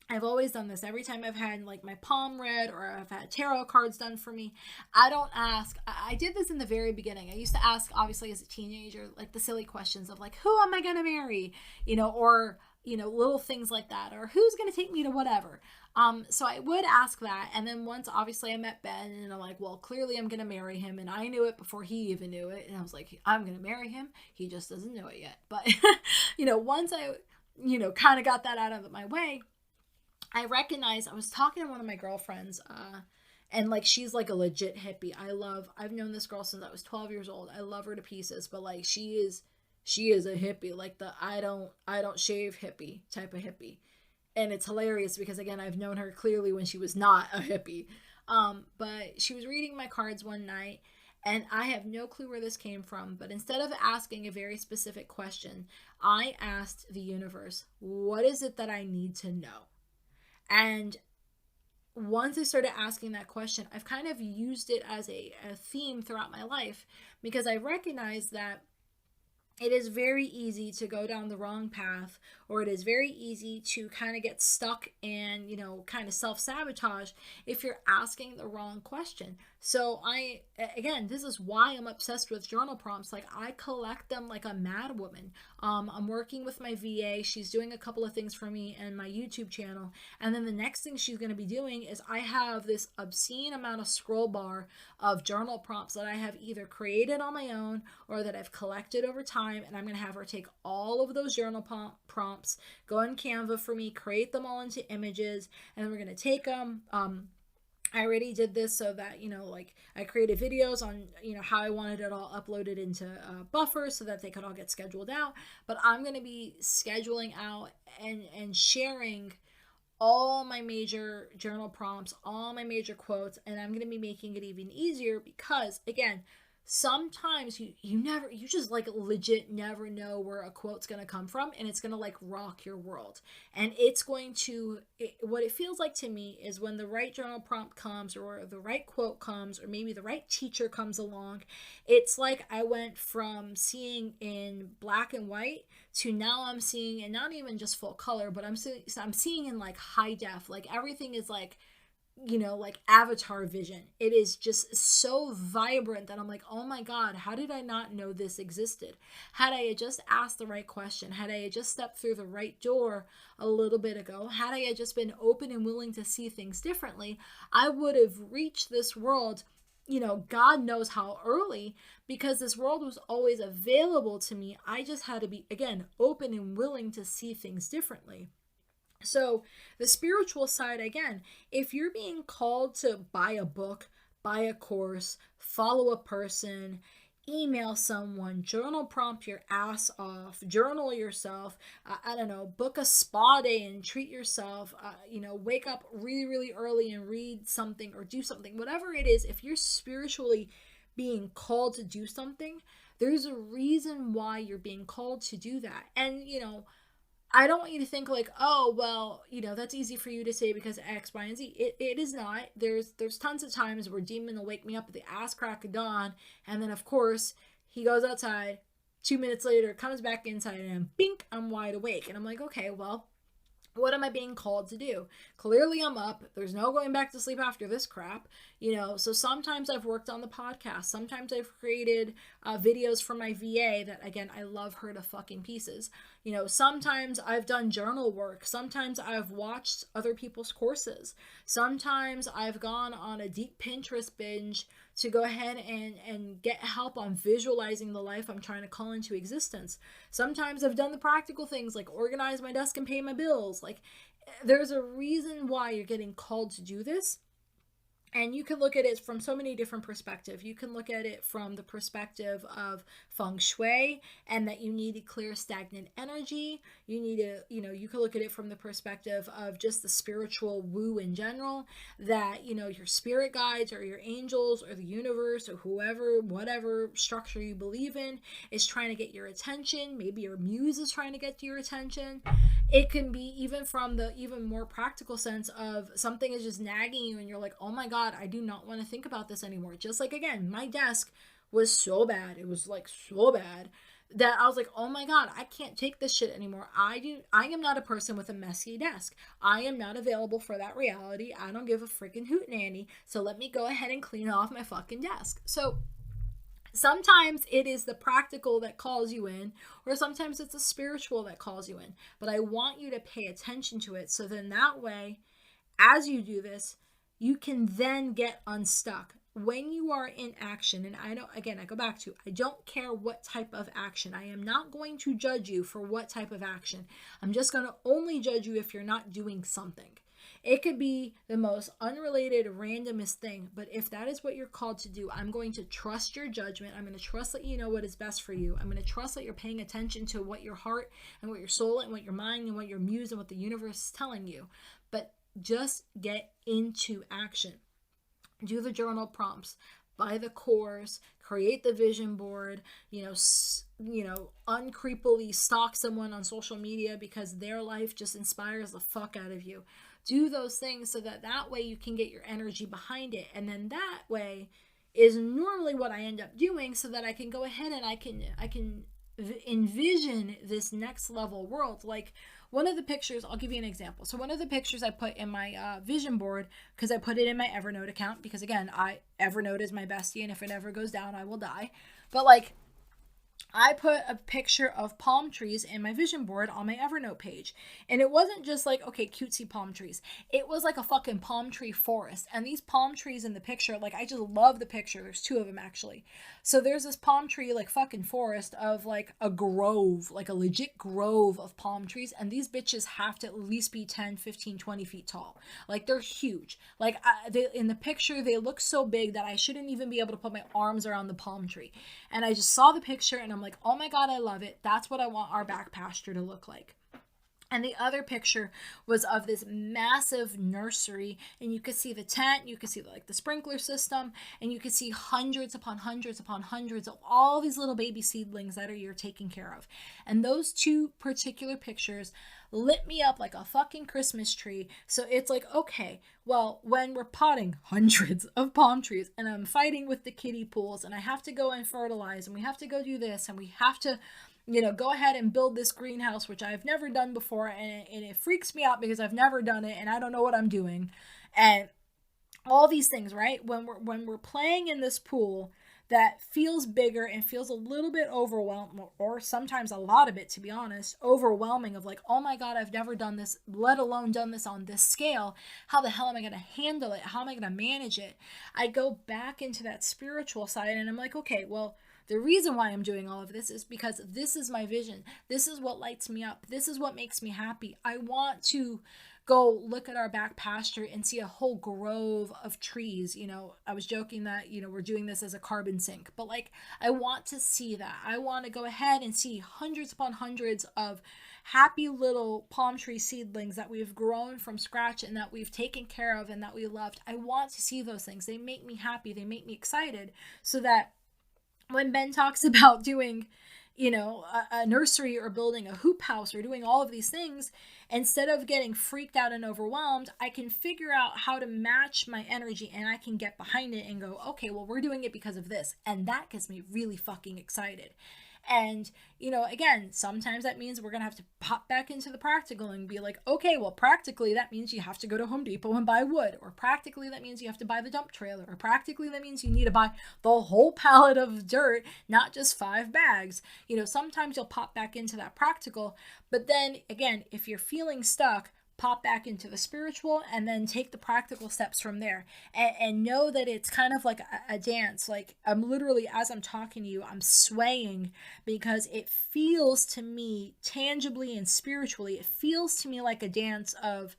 I've always done this. Every time I've had like my palm read or I've had tarot cards done for me, I don't ask. I did this in the very beginning. I used to ask, obviously, as a teenager, like the silly questions of like, who am I going to marry? Or little things like that, or who's going to take me to whatever. So I would ask that. And then once, obviously, I met Ben, and I'm like, well, clearly I'm going to marry him. And I knew it before he even knew it. And I was like, I'm going to marry him. He just doesn't know it yet. But, once I, kind of got that out of my way, I recognized, I was talking to one of my girlfriends, and like, she's like a legit hippie. I've known this girl since I was 12 years old. I love her to pieces, but like, she is a hippie, like the I don't shave hippie type of hippie. And it's hilarious because, again, I've known her clearly when she was not a hippie. But she was reading my cards one night, And I have no clue where this came from, but instead of asking a very specific question, I asked the universe, what is it that I need to know? And once I started asking that question, I've kind of used it as a theme throughout my life, because I recognize that it is very easy to go down the wrong path, or it is very easy to kind of get stuck and, kind of self-sabotage if you're asking the wrong question. So again, this is why I'm obsessed with journal prompts. Like, I collect them like a mad woman. I'm working with my VA. She's doing a couple of things for me and my YouTube channel, and then the next thing she's going to be doing is, I have this obscene amount of scroll bar of journal prompts that I have either created on my own or that I've collected over time, and I'm going to have her take all of those journal prompts, go on Canva for me, create them all into images, and then we're going to take them. I already did this so that, like, I created videos on, how I wanted it all uploaded into Buffer so that they could all get scheduled out. But I'm going to be scheduling out and sharing all my major journal prompts, all my major quotes, and I'm going to be making it even easier because, again, sometimes you just like legit never know where a quote's going to come from, and it's going to like rock your world. And it's going to, what it feels like to me is when the right journal prompt comes, or the right quote comes, or maybe the right teacher comes along, it's like I went from seeing in black and white to now I'm seeing in not even just full color, but I'm seeing in like high def. Like, everything is like, like Avatar vision. It is just so vibrant that I'm like, oh my God, how did I not know this existed? Had I just asked the right question, had I just stepped through the right door a little bit ago, had I just been open and willing to see things differently, I would have reached this world, God knows how early, because this world was always available to me. I just had to be, again, open and willing to see things differently. So, the spiritual side, again, if you're being called to buy a book, buy a course, follow a person, email someone, journal prompt your ass off, journal yourself, I don't know, book a spa day and treat yourself, wake up really, really early and read something or do something, whatever it is, if you're spiritually being called to do something, there's a reason why you're being called to do that. And, I don't want you to think like, oh, well, that's easy for you to say because X, Y, and Z. It is not. There's tons of times where Demon will wake me up at the ass crack of dawn, and then, of course, he goes outside. 2 minutes later, comes back inside, and bink, I'm wide awake. And I'm like, okay, well, what am I being called to do? Clearly I'm up. There's no going back to sleep after this crap. So sometimes I've worked on the podcast. Sometimes I've created videos for my VA that, again, I love her to fucking pieces. Sometimes I've done journal work. Sometimes I've watched other people's courses. Sometimes I've gone on a deep Pinterest binge to go ahead and get help on visualizing the life I'm trying to call into existence. Sometimes I've done the practical things like organize my desk and pay my bills. Like, there's a reason why you're getting called to do this. And you can look at it from so many different perspectives. You can look at it from the perspective of feng shui, and that you need to clear stagnant energy. You need to, you can look at it from the perspective of just the spiritual woo in general, that, your spirit guides or your angels or the universe or whoever, whatever structure you believe in is trying to get your attention. Maybe your muse is trying to get your attention. It can be even from the even more practical sense of something is just nagging you and you're like, oh my God, I do not want to think about this anymore. Just like, again, my desk was so bad. It was like so bad that I was like, oh my God, I can't take this shit anymore. I am not a person with a messy desk. I am not available for that reality. I don't give a freaking hoot nanny. So let me go ahead and clean off my fucking desk. So sometimes it is the practical that calls you in, or sometimes it's the spiritual that calls you in. But I want you to pay attention to it, so then that way, as you do this, you can then get unstuck. When you are in action, and I go back to, I don't care what type of action. I am not going to judge you for what type of action. I'm just going to only judge you if you're not doing something. It could be the most unrelated, randomest thing, but if that is what you're called to do, I'm going to trust your judgment. I'm going to trust that you know what is best for you. I'm going to trust that you're paying attention to what your heart and what your soul and what your mind and what your muse and what the universe is telling you. But just get into action. Do the journal prompts. buy the course, create the vision board, uncreepily stalk someone on social media because their life just inspires the fuck out of you. Do those things so that way you can get your energy behind it. And then that way is normally what I end up doing, so that I can go ahead and I can envision this next level world. Like one of the pictures, I'll give you an example. So one of the pictures I put in my vision board, because I put it in my Evernote account, because again, Evernote is my bestie, and if it ever goes down, I will die. But like, I put a picture of palm trees in my vision board on my Evernote page. And it wasn't just like, okay, cutesy palm trees. It was like a fucking palm tree forest. And these palm trees in the picture, like, I just love the picture. There's two of them, actually. So there's this palm tree, like, fucking forest of, like, a grove, like a legit grove of palm trees. And these bitches have to at least be 10, 15, 20 feet tall. Like, they're huge. Like, in the picture, they look so big that I shouldn't even be able to put my arms around the palm tree. And I just saw the picture, and I'm like, oh my God, I love it. That's what I want our back pasture to look like. And the other picture was of this massive nursery, and you could see the tent, you could see like the sprinkler system, and you could see hundreds upon hundreds upon hundreds of all these little baby seedlings that you're taking care of. And those two particular pictures lit me up like a fucking Christmas tree. So it's like, okay, well, when we're potting hundreds of palm trees, and I'm fighting with the kiddie pools, and I have to go and fertilize, and we have to go do this, and we have to go ahead and build this greenhouse, which I've never done before, and it freaks me out because I've never done it and I don't know what I'm doing, and all these things, right? When we're playing in this pool that feels bigger and feels a little bit overwhelmed, or sometimes a lot of it, to be honest, overwhelming, of like, oh my God, I've never done this, let alone done this on this scale. How the hell am I going to handle it? How am I going to manage it? I go back into that spiritual side, and I'm like, okay, well, the reason why I'm doing all of this is because this is my vision. This is what lights me up. This is what makes me happy. I want to go look at our back pasture and see a whole grove of trees. I was joking that, we're doing this as a carbon sink, but like, I want to see that. I want to go ahead and see hundreds upon hundreds of happy little palm tree seedlings that we've grown from scratch and that we've taken care of and that we loved. I want to see those things. They make me happy. They make me excited, so that when Ben talks about doing, a nursery or building a hoop house or doing all of these things, instead of getting freaked out and overwhelmed, I can figure out how to match my energy, and I can get behind it and go, okay, well, we're doing it because of this. And that gets me really fucking excited. And, again, sometimes that means we're going to have to pop back into the practical and be like, okay, well, practically that means you have to go to Home Depot and buy wood, or practically that means you have to buy the dump trailer, or practically that means you need to buy the whole pallet of dirt, not just 5 bags. Sometimes you'll pop back into that practical, but then again, if you're feeling stuck, pop back into the spiritual, and then take the practical steps from there, and know that it's kind of like a dance. Like, I'm literally, as I'm talking to you, I'm swaying, because it feels to me tangibly and spiritually, it feels to me like a dance of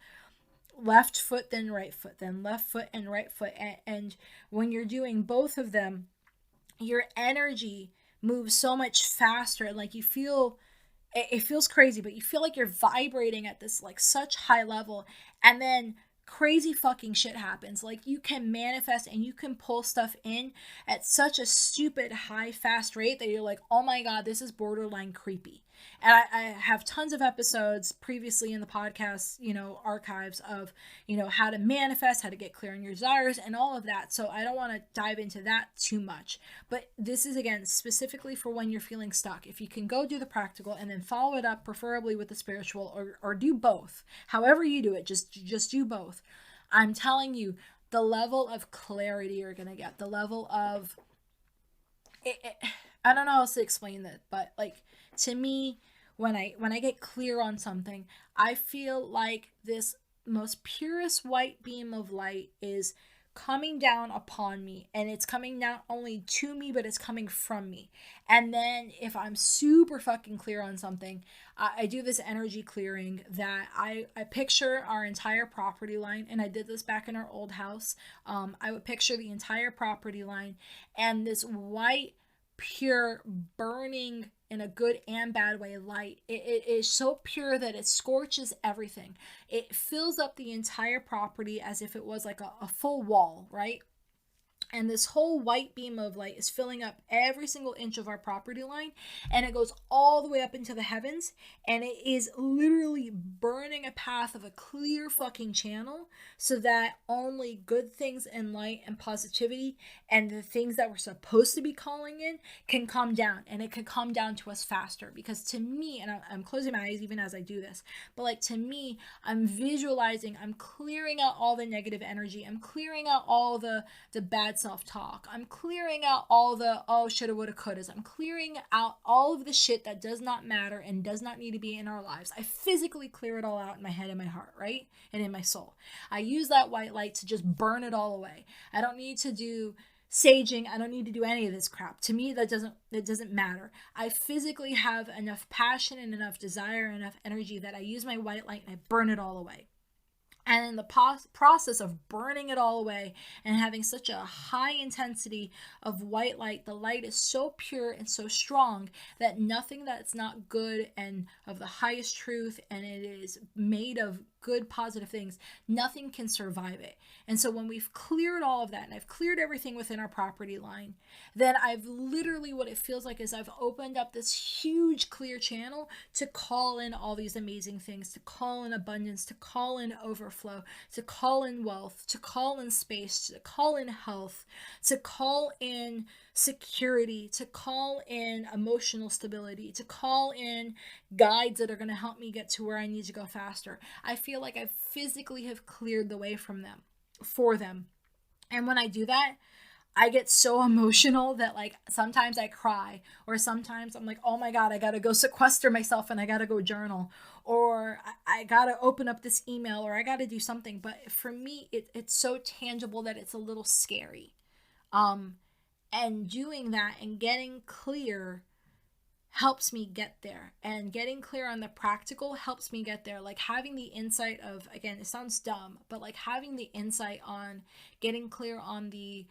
left foot, then right foot, then left foot and right foot. And when you're doing both of them, your energy moves so much faster. Like, it feels crazy, but you feel like you're vibrating at this like such high level, and then crazy fucking shit happens. Like, you can manifest and you can pull stuff in at such a stupid high fast rate that you're like, oh my God, this is borderline creepy. And I have tons of episodes previously in the podcast, archives of, how to manifest, how to get clear on your desires, and all of that. So I don't want to dive into that too much. But this is, again, specifically for when you're feeling stuck. If you can go do the practical and then follow it up, preferably with the spiritual, or do both. However you do it, just do both. I'm telling you, the level of clarity you're going to get, the level of... I don't know how else to explain that, but like, to me, when I get clear on something, I feel like this most purest white beam of light is coming down upon me, and it's coming not only to me, but it's coming from me. And then if I'm super fucking clear on something, I do this energy clearing that I picture our entire property line, and I did this back in our old house. I would picture the entire property line, and this white, pure, burning, in a good and bad way, light. It is so pure that it scorches everything. It fills up the entire property as if it was like a full wall, right? And this whole white beam of light is filling up every single inch of our property line, and it goes all the way up into the heavens, and it is literally burning a path of a clear fucking channel so that only good things and light and positivity and the things that we're supposed to be calling in can come down, and it can come down to us faster. Because to me, and I'm closing my eyes even as I do this, but like to me, I'm visualizing, I'm clearing out all the negative energy, I'm clearing out all the bad self-talk, I'm clearing out all the oh shoulda woulda couldas, I'm clearing out all of the shit that does not matter and does not need to be in our lives. I physically clear it all out in my head and my heart, right? And in my soul. I use that white light to just burn it all away. I don't need to do saging, I don't need to do any of this crap. To me, that doesn't matter. I physically have enough passion and enough desire and enough energy that I use my white light and I burn it all away. And in the process of burning it all away and having such a high intensity of white light, the light is so pure and so strong that nothing that's not good and of the highest truth, and it is made of good positive things, nothing can survive it. And so when we've cleared all of that and I've cleared everything within our property line, then I've literally, what it feels like is I've opened up this huge clear channel to call in all these amazing things, to call in abundance, to call in overflow, to call in wealth, to call in space, to call in health, to call in security, to call in emotional stability, to call in guides that are going to help me get to where I need to go faster. I feel like I physically have cleared the way for them. And when I do that, I get so emotional that like sometimes I cry, or sometimes I'm like, oh my God, I gotta go sequester myself and I gotta go journal, or I gotta open up this email, or I gotta do something. But for me, it's so tangible that it's a little scary. And doing that and getting clear helps me get there, and getting clear on the practical helps me get there. Like having the insight of, again, it sounds dumb, but like having the insight on getting clear on the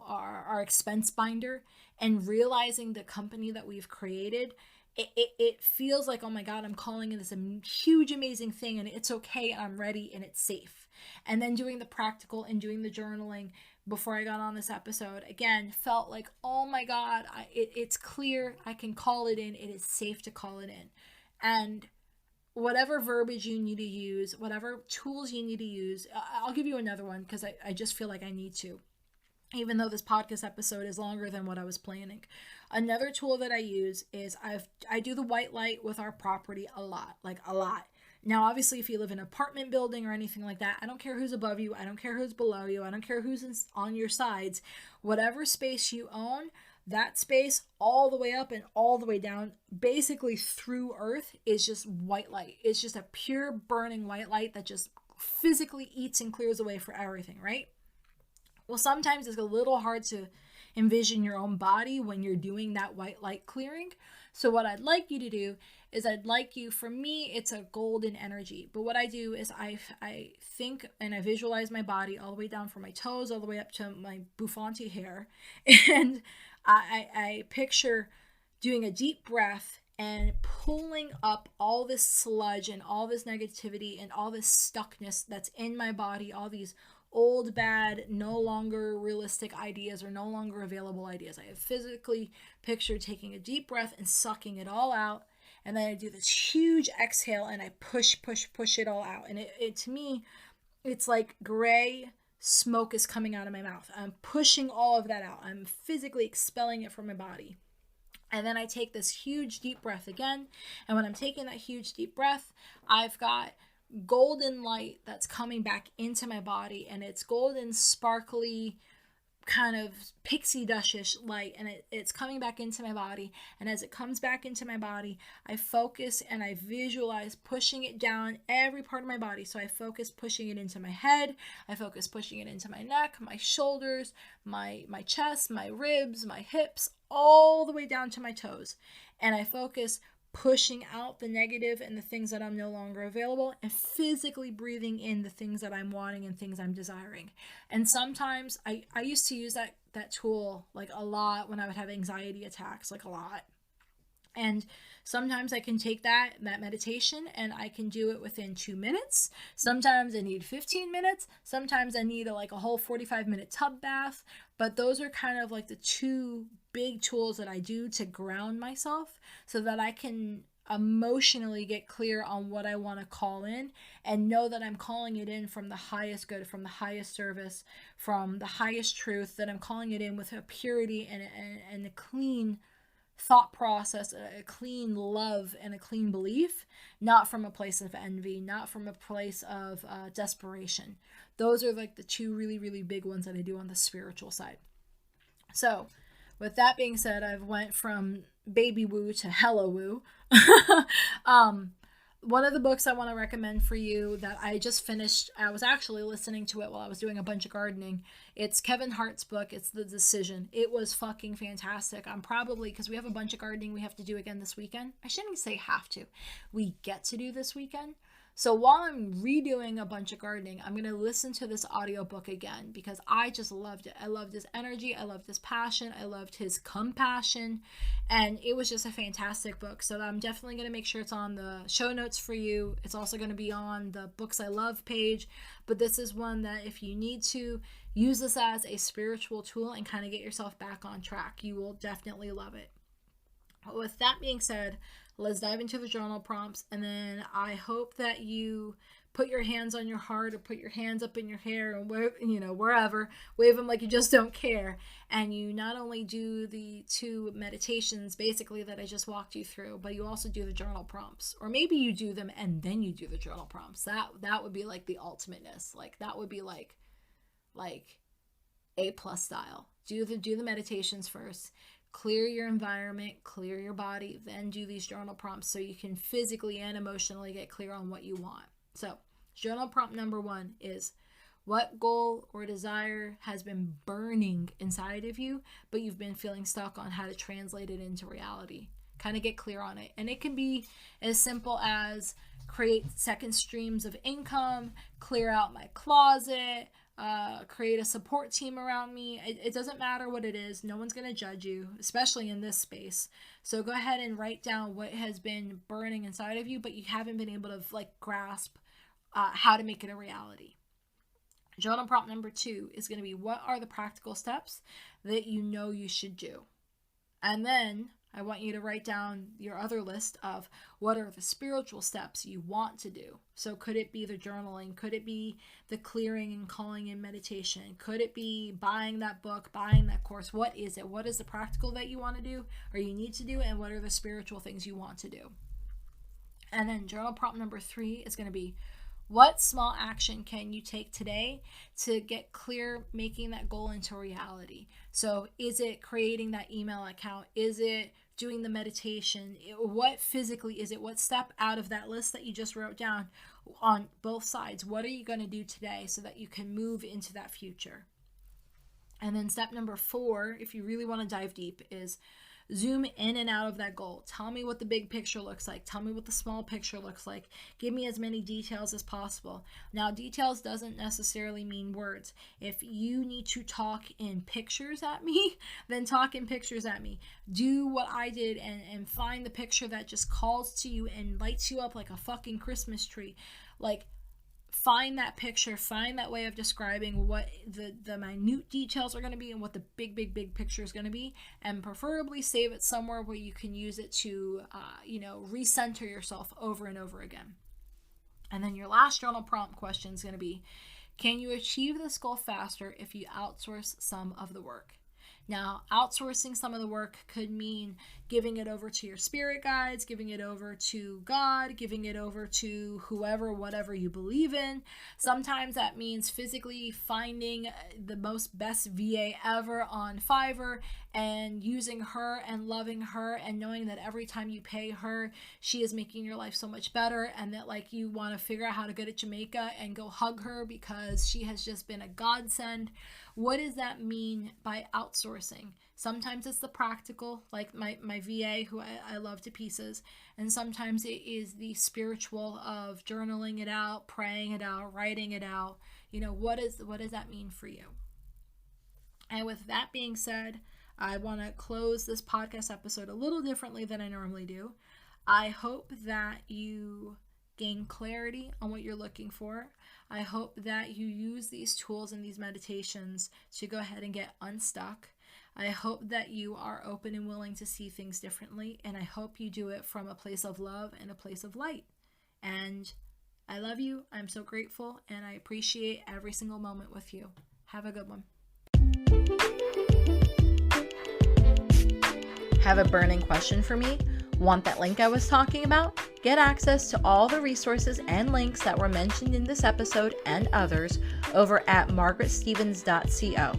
our expense binder and realizing the company that we've created, it feels like, oh my God, I'm calling in this huge amazing thing, and it's okay, and I'm ready, and it's safe. And then doing the practical and doing the journaling before I got on this episode, again, felt like, oh my God, it's clear, I can call it in, it is safe to call it in. And whatever verbiage you need to use, whatever tools you need to use, I'll give you another one because I just feel like I need to, even though this podcast episode is longer than what I was planning. Another tool that I use is I do the white light with our property a lot, like a lot. Now, obviously, if you live in an apartment building or anything like that, I don't care who's above you, I don't care who's below you, I don't care who's on your sides. Whatever space you own, that space all the way up and all the way down, basically through earth, is just white light. It's just a pure burning white light that just physically eats and clears away for everything, right? Well, sometimes it's a little hard to envision your own body when you're doing that white light clearing. So what I'd like you to do is for me, it's a golden energy. But what I do is I think and I visualize my body all the way down from my toes, all the way up to my bouffante hair. And I picture doing a deep breath and pulling up all this sludge and all this negativity and all this stuckness that's in my body, all these old, bad, no longer realistic ideas or no longer available ideas. I have physically pictured taking a deep breath and sucking it all out. And then I do this huge exhale and I push it all out. And it to me, it's like gray smoke is coming out of my mouth. I'm pushing all of that out. I'm physically expelling it from my body. And then I take this huge deep breath again. And when I'm taking that huge deep breath, I've got golden light that's coming back into my body, and it's golden, sparkly, kind of pixie dushish light, and it's coming back into my body. And as it comes back into my body, I focus and I visualize pushing it down every part of my body. So I focus pushing it into my head, I focus pushing it into my neck, my shoulders, my chest, my ribs, my hips, all the way down to my toes. And I focus pushing out the negative and the things that I'm no longer available, and physically breathing in the things that I'm wanting and things I'm desiring. And sometimes I used to use that tool like a lot when I would have anxiety attacks, like a lot. And sometimes I can take that meditation and I can do it within 2 minutes. Sometimes I need 15 minutes. Sometimes I need a whole 45-minute tub bath. But those are kind of like the two big tools that I do to ground myself so that I can emotionally get clear on what I want to call in and know that I'm calling it in from the highest good, from the highest service, from the highest truth, that I'm calling it in with a purity and a clean thought process, a clean love and a clean belief, not from a place of envy, not from a place of desperation. Those are like the two really, really big ones that I do on the spiritual side. So with that being said, I've went from baby woo to hello woo. One of the books I want to recommend for you that I just finished, I was actually listening to it while I was doing a bunch of gardening. It's Kevin Hart's book. It's The Decision. It was fucking fantastic. I'm probably, because we have a bunch of gardening we have to do again this weekend. I shouldn't say have to. We get to do this weekend. So while I'm redoing a bunch of gardening, I'm going to listen to this audiobook again because I just loved it. I loved his energy. I loved his passion. I loved his compassion. And it was just a fantastic book. So I'm definitely going to make sure it's on the show notes for you. It's also going to be on the Books I Love page. But this is one that if you need to use this as a spiritual tool and kind of get yourself back on track, you will definitely love it. With that being said, let's dive into the journal prompts, and then I hope that you put your hands on your heart or put your hands up in your hair and wherever, wave them like you just don't care, and you not only do the 2 meditations basically that I just walked you through, but you also do the journal prompts, or maybe you do them and then you do the journal prompts. That would be like the ultimateness. Like that would be like A+ style. Do the meditations first. Clear your environment, clear your body, then do these journal prompts so you can physically and emotionally get clear on what you want. So, journal prompt number 1 is, what goal or desire has been burning inside of you, but you've been feeling stuck on how to translate it into reality? Kind of get clear on it. And it can be as simple as create second streams of income, clear out my closet, create a support team around me. It doesn't matter what it is. No one's going to judge you, especially in this space. So go ahead and write down what has been burning inside of you, but you haven't been able to grasp how to make it a reality. Journal prompt number 2 is going to be, what are the practical steps that you know you should do? And then I want you to write down your other list of what are the spiritual steps you want to do. So could it be the journaling? Could it be the clearing and calling in meditation? Could it be buying that book, buying that course? What is it? What is the practical that you want to do or you need to do? And what are the spiritual things you want to do? And then journal prompt number 3 is going to be, what small action can you take today to get clear making that goal into reality? So is it creating that email account? Is it doing the meditation? What physically is it? What step out of that list that you just wrote down on both sides? What are you going to do today so that you can move into that future? And then step number 4, if you really want to dive deep, is zoom in and out of that goal. Tell me what the big picture looks like. Tell me what the small picture looks like. Give me as many details as possible. Now, details doesn't necessarily mean words. If you need to talk in pictures at me, then talk in pictures at me. Do what I did and find the picture that just calls to you and lights you up like a fucking Christmas tree. Find that picture, find that way of describing what the minute details are going to be and what the big picture is going to be, and preferably save it somewhere where you can use it to, recenter yourself over and over again. And then your last journal prompt question is going to be, can you achieve this goal faster if you outsource some of the work? Now, outsourcing some of the work could mean giving it over to your spirit guides, giving it over to God, giving it over to whoever, whatever you believe in. Sometimes that means physically finding the best VA ever on Fiverr and using her and loving her and knowing that every time you pay her, she is making your life so much better, and that you want to figure out how to go to Jamaica and go hug her because she has just been a godsend. What does that mean by outsourcing? Sometimes it's the practical, like my VA, who I love to pieces. And sometimes it is the spiritual of journaling it out, praying it out, writing it out. What does that mean for you? And with that being said, I want to close this podcast episode a little differently than I normally do. I hope that you gain clarity on what you're looking for. I hope that you use these tools and these meditations to go ahead and get unstuck. I hope that you are open and willing to see things differently, and I hope you do it from a place of love and a place of light. And I love you. I'm so grateful, and I appreciate every single moment with you. Have a good one. Have a burning question for me? Want that link I was talking about? Get access to all the resources and links that were mentioned in this episode and others over at margaretstevens.co.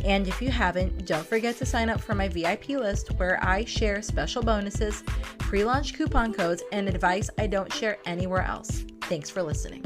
And if you haven't, don't forget to sign up for my VIP list where I share special bonuses, pre-launch coupon codes, and advice I don't share anywhere else. Thanks for listening.